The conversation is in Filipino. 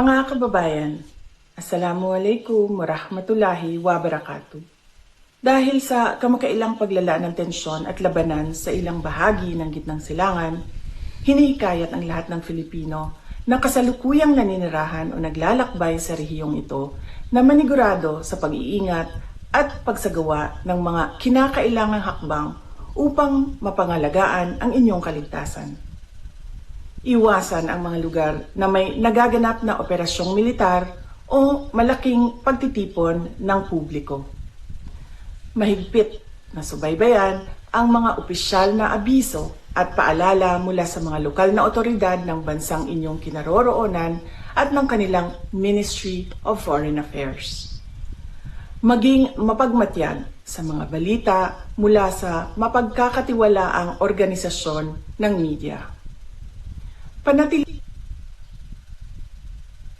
Mga kababayan, Assalamualaikum warahmatullahi wabarakatuh. Dahil sa kamakailang paglalaan ng tensyon at labanan sa ilang bahagi ng gitnang silangan, hinihikayat ang lahat ng Filipino na kasalukuyang naninirahan o naglalakbay sa rehiyong ito na manigurado sa pag-iingat at pagsagawa ng mga kinakailangang hakbang upang mapangalagaan ang inyong kaligtasan. Iwasan ang mga lugar na may nagaganap na operasyong militar o malaking pagtitipon ng publiko. Mahigpit na subaybayan ang mga opisyal na abiso at paalala mula sa mga lokal na otoridad ng bansang inyong kinaroroonan at ng kanilang Ministry of Foreign Affairs. Maging mapagmatyag sa mga balita mula sa mapagkakatiwalaang organisasyon ng media. Panatili